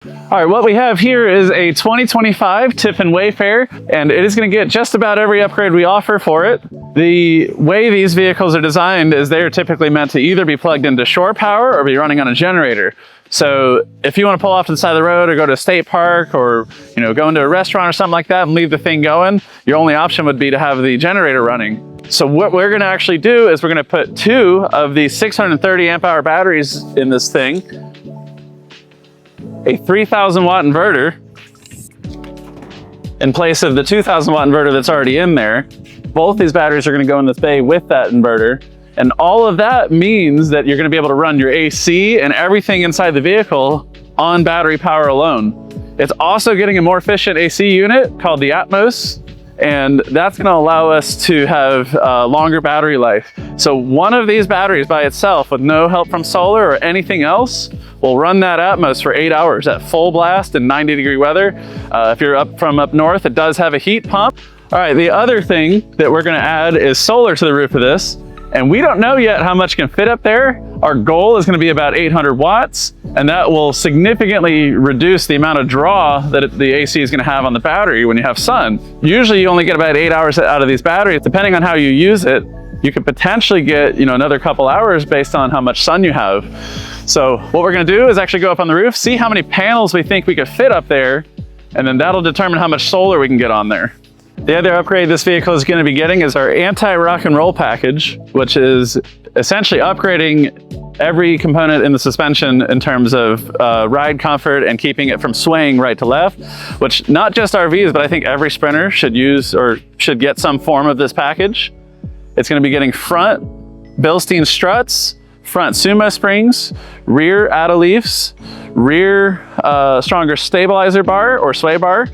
All right, what we have here is a 2025 Tiffin Wayfarer, and it is going to get just about every upgrade we offer for it. The way these vehicles are designed is they are typically meant to either be plugged into shore power or be running on a generator. So if you want to pull off to the side of the road or go to a state park or go into a restaurant or something like that and leave the thing going, your only option would be to have the generator running. So what we're going to actually do is we're going to put 2 of the 630 amp hour batteries in this thing, a 3000 watt inverter in place of the 2000 watt inverter that's already in there. Both these batteries are going to go in this bay with that inverter. And all of that means that you're going to be able to run your AC and everything inside the vehicle on battery power alone. It's also getting a more efficient AC unit called the Atmos, and that's going to allow us to have longer battery life. So one of these batteries by itself with no help from solar or anything else will run that Atmos for 8 hours at full blast in 90-degree weather. If you're up north, it does have a heat pump. All right, the other thing that we're going to add is solar to the roof of this. And we don't know yet how much can fit up there. Our goal is going to be about 800 watts, and that will significantly reduce the amount of draw that the AC is going to have on the battery when you have sun. Usually you only get about 8 hours out of these batteries. Depending on how you use it, you could potentially get another couple hours based on how much sun you have. So what we're going to do is actually go up on the roof, see how many panels we think we could fit up there, and then that'll determine how much solar we can get on there. The other upgrade this vehicle is going to be getting is our anti-rock and roll package, which is essentially upgrading every component in the suspension in terms of ride comfort and keeping it from swaying right to left, which not just RVs, but I think every Sprinter should use or should get some form of this package. It's going to be getting front Bilstein struts, front sumo springs, rear Adaleafs, rear stronger stabilizer bar or sway bar,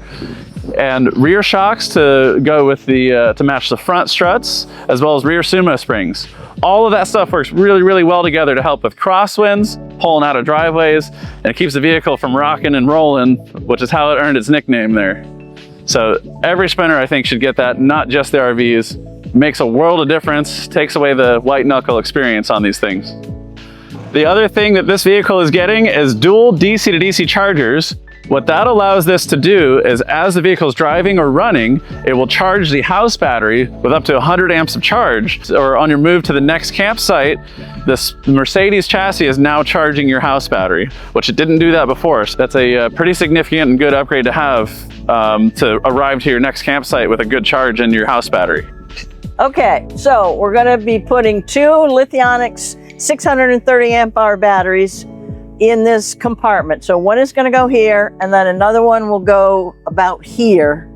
and rear shocks to go with the to match the front struts, as well as rear sumo springs. All of that stuff works really, really well together to help with crosswinds, pulling out of driveways, and it keeps the vehicle from rocking and rolling, which is how it earned its nickname there. So every Sprinter, I think, should get that, not just the RVs. Makes a world of difference, takes away the white knuckle experience on these things. The other thing that this vehicle is getting is dual DC to DC chargers. What that allows this to do is as the vehicle is driving or running, it will charge the house battery with up to 100 amps of charge. Or on your move to the next campsite, this Mercedes chassis is now charging your house battery, which it didn't do that before. So that's a pretty significant and good upgrade to have to arrive to your next campsite with a good charge in your house battery. Okay, so we're going to be putting 2 Lithionics 630 amp hour batteries in this compartment. So one is going to go here, and then another one will go about here.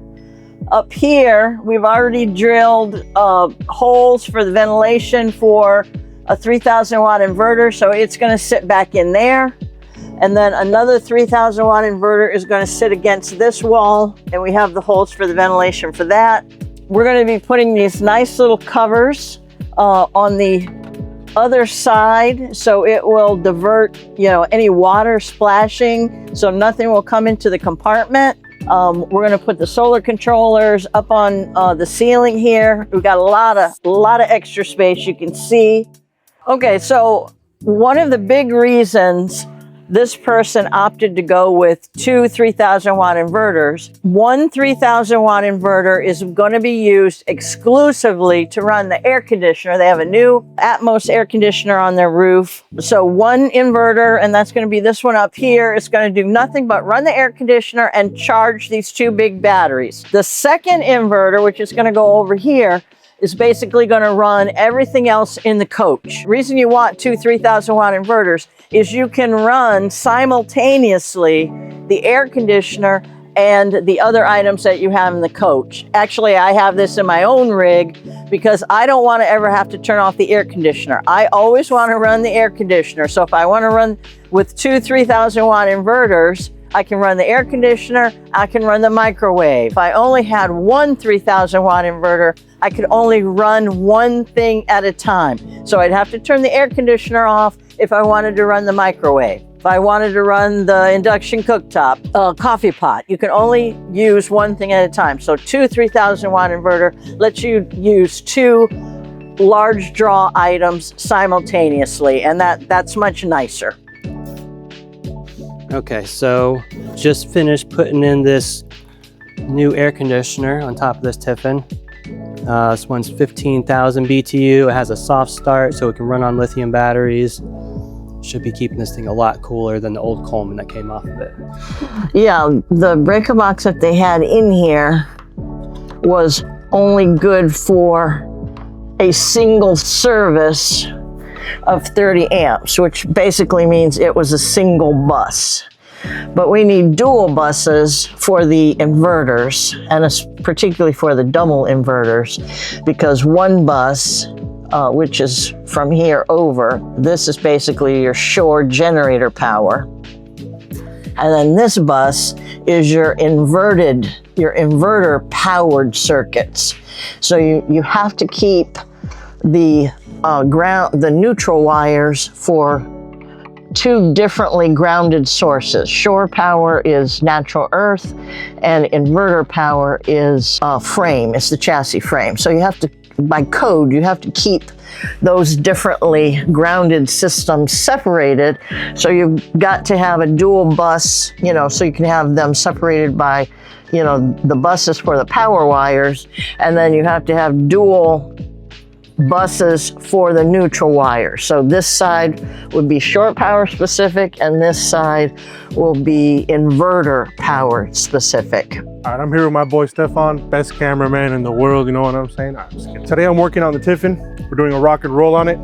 Up here, we've already drilled holes for the ventilation for a 3000 watt inverter, so it's going to sit back in there. And then another 3000 watt inverter is going to sit against this wall, and we have the holes for the ventilation for that. We're going to be putting these nice little covers on the other side, so it will divert any water splashing, so nothing will come into the compartment. We're going to put the solar controllers up on the ceiling here. We've got a lot of extra space, you can see. Okay, so one of the big reasons this person opted to go with 2 3000 watt inverters. One 3000 watt inverter is going to be used exclusively to run the air conditioner. They have a new Atmos air conditioner on their roof. So one inverter, and that's going to be this one up here, is going to do nothing but run the air conditioner and charge these 2 big batteries. The second inverter, which is going to go over here, is basically going to run everything else in the coach. The reason you want 2 3000 watt inverters is you can run simultaneously the air conditioner and the other items that you have in the coach. Actually, I have this in my own rig because I don't want to ever have to turn off the air conditioner. I always want to run the air conditioner. So if I want to run with 2 3000 watt inverters, I can run the air conditioner, I can run the microwave. If I only had one 3000 watt inverter, I could only run one thing at a time. So I'd have to turn the air conditioner off if I wanted to run the microwave. If I wanted to run the induction cooktop, coffee pot, you can only use one thing at a time. So 2 3000 watt inverter lets you use 2 large draw items simultaneously, and that's much nicer. Okay, so just finished putting in this new air conditioner on top of this Tiffin. This one's 15,000 BTU. It has a soft start, so it can run on lithium batteries. Should be keeping this thing a lot cooler than the old Coleman that came off of it. Yeah, the breaker box that they had in here was only good for a single service of 30 amps, which basically means it was a single bus. But we need dual buses for the inverters, and particularly for the double inverters, because one bus, which is from here over, this is basically your shore generator power. And then this bus is your inverter powered circuits. So you have to keep the neutral wires for two differently grounded sources. Shore power is natural earth, and inverter power is frame. It's the chassis frame. So you have to, by code, you have to keep those differently grounded systems separated. So you've got to have a dual bus, you know, so you can have them separated by, you know, the buses for the power wires, and then you have to have dual buses for the neutral wire. So this side would be short power specific, and this side will be inverter power specific. All right, I'm here with my boy Stefan, best cameraman in the world, you know what I'm saying? I'm just kidding. Today I'm working on the Tiffin. We're doing a rock and roll on it,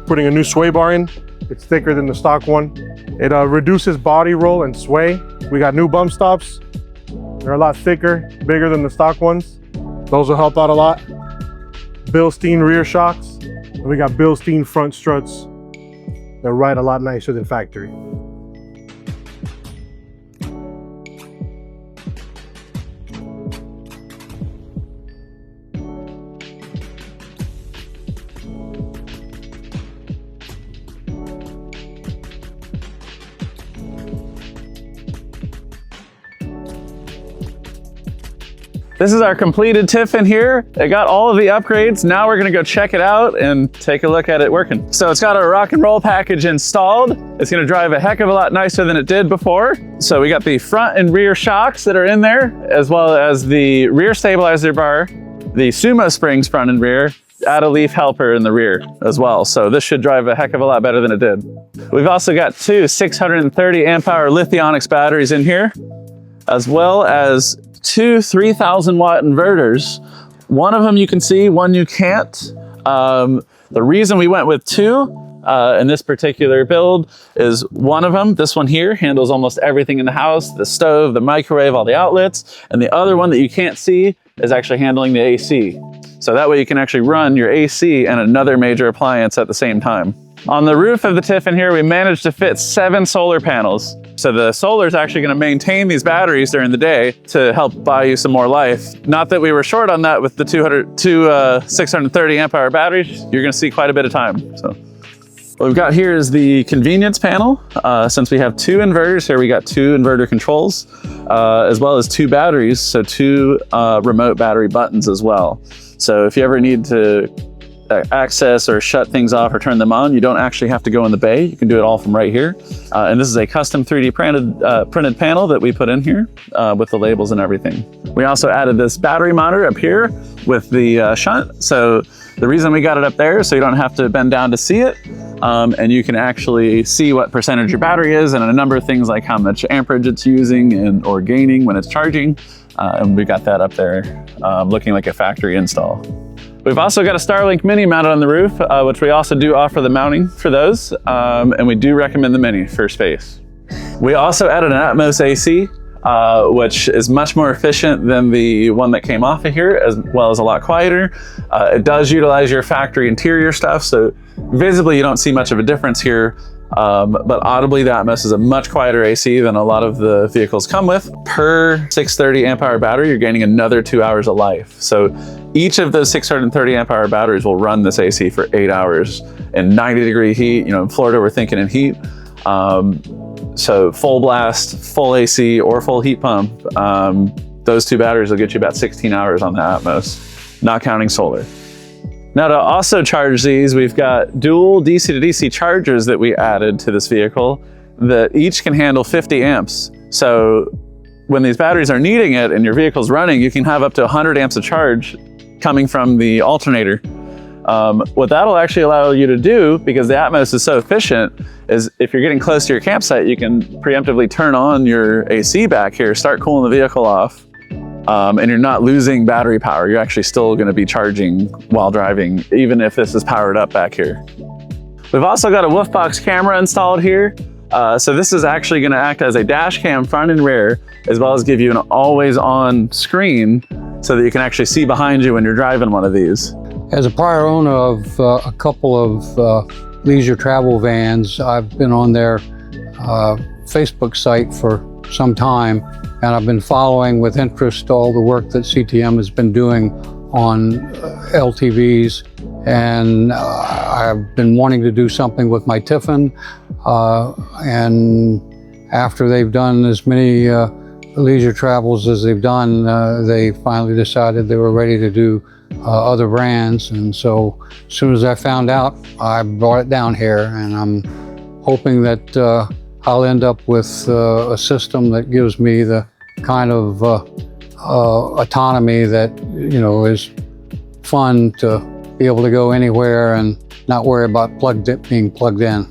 putting a new sway bar in. It's thicker than the stock one. It reduces body roll and sway. We got new bump stops. They're a lot thicker, bigger than the stock ones. Those will help out a lot. Bilstein rear shocks, and we got Bilstein front struts. They're ride a lot nicer than factory. This is our completed Tiffin here. It got all of the upgrades. Now we're gonna go check it out and take a look at it working. So it's got our rock and roll package installed. It's gonna drive a heck of a lot nicer than it did before. So we got the front and rear shocks that are in there, as well as the rear stabilizer bar, the Sumo springs front and rear, add a leaf helper in the rear as well. So this should drive a heck of a lot better than it did. We've also got two 630 amp hour Lithionics batteries in here, as well as two 3,000 watt inverters. One of them you can see, one you can't. The reason we went with two in this particular build is one of them, this one here, handles almost everything in the house, the stove, the microwave, all the outlets, and the other one that you can't see is actually handling the AC. So that way you can actually run your AC and another major appliance at the same time. On the roof of the Tiffin here, we managed to fit 7 solar panels. So the solar is actually going to maintain these batteries during the day to help buy you some more life. Not that we were short on that with the 630 amp hour batteries. You're going to see quite a bit of time. So what we've got here is the convenience panel. Since we have 2 inverters here, we got 2 inverter controls, as well as 2 batteries. So 2 remote battery buttons as well. So if you ever need to access or shut things off or turn them on, you don't actually have to go in the bay. You can do it all from right here. And this is a custom 3D printed panel that we put in here with the labels and everything. We also added this battery monitor up here with the shunt. So the reason we got it up there is so you don't have to bend down to see it. And you can actually see what percentage your battery is and a number of things like how much amperage it's using or gaining when it's charging. And we got that up there looking like a factory install. We've also got a Starlink Mini mounted on the roof, which we also do offer the mounting for those, and we do recommend the Mini for space. We also added an Atmos AC, which is much more efficient than the one that came off of here, as well as a lot quieter. It does utilize your factory interior stuff, so visibly you don't see much of a difference here. But audibly, the Atmos is a much quieter AC than a lot of the vehicles come with. Per 630 amp hour battery, you're gaining another 2 hours of life. So each of those 630 amp hour batteries will run this AC for 8 hours in 90-degree heat. You know, in Florida, we're thinking in heat. So full blast, full AC, or full heat pump, those 2 batteries will get you about 16 hours on the Atmos, not counting solar. Now to also charge these, we've got dual DC to DC chargers that we added to this vehicle. that each can handle 50 amps. So when these batteries are needing it and your vehicle's running, you can have up to 100 amps of charge coming from the alternator. What that'll actually allow you to do, because the Atmos is so efficient, is if you're getting close to your campsite, you can preemptively turn on your AC back here, start cooling the vehicle off, and you're not losing battery power. You're actually still going to be charging while driving, even if this is powered up back here. We've also got a Wolfbox camera installed here. So this is actually going to act as a dash cam front and rear, as well as give you an always on screen so that you can actually see behind you when you're driving one of these. As a prior owner of a couple of leisure travel vans, I've been on their Facebook site for some time, and I've been following with interest all the work that CTM has been doing on LTVs, and I've been wanting to do something with my Tiffin, and after they've done as many leisure travels as they've done, they finally decided they were ready to do other brands, and so as soon as I found out, I brought it down here, and I'm hoping that I'll end up with a system that gives me the kind of autonomy that, you know, is fun to be able to go anywhere and not worry about being plugged in.